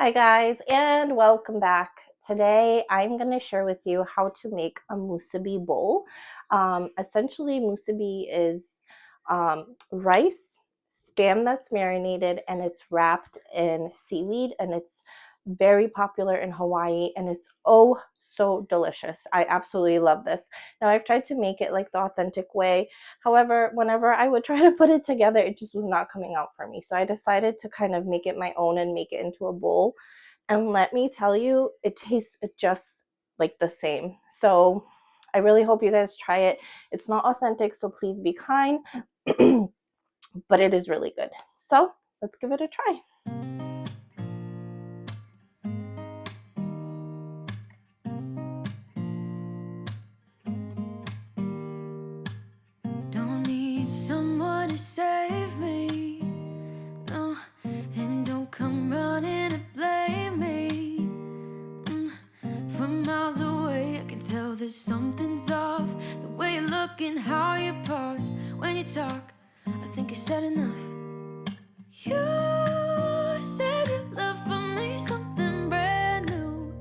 Hi guys, and welcome back. Today I'm going to share with you how to make a musubi bowl. Essentially, musubi is rice, spam that's marinated, and it's wrapped in seaweed, and it's very popular in Hawaii, and it's so delicious. I absolutely love this. Now, I've tried to make it like the authentic way. However, whenever I would try to put it together, it just was not coming out for me. So I decided to kind of make it my own and make it into a bowl. And let me tell you, it tastes just like the same. So I really hope you guys try it. It's not authentic, so please be kind, but it is really good. So let's give it a try. Don't need someone to save me, no, and don't come running to blame me. From miles away I can tell that something's off. The way you look and how you pause when you talk, I think you said enough. You said your love for me something brand new.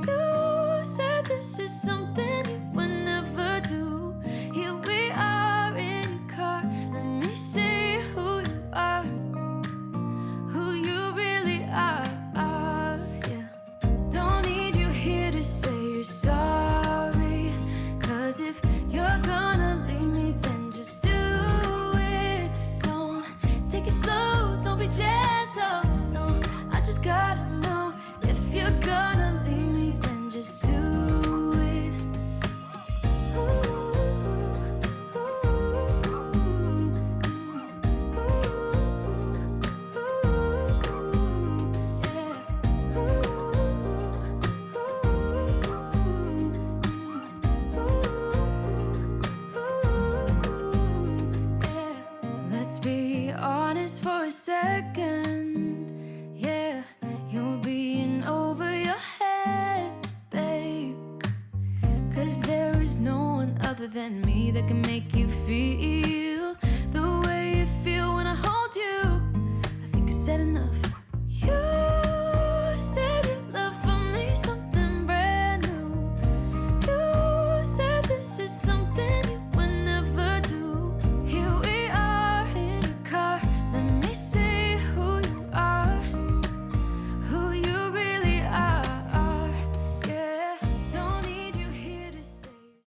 You said this is something you would never do. Here we are in your car, let me see who you are, who you really are, yeah. Don't need you here to say you're sorry, 'cause if you're gonna leave me, then just do it. Don't take it slow, don't be gentle, no, I just gotta know. If you're gonna leave me, then just do it. Let's be honest for a second, yeah. You're being over your head, babe, 'cause there is no one other than me that can make you feel the way you feel when I hold you. I think I said enough.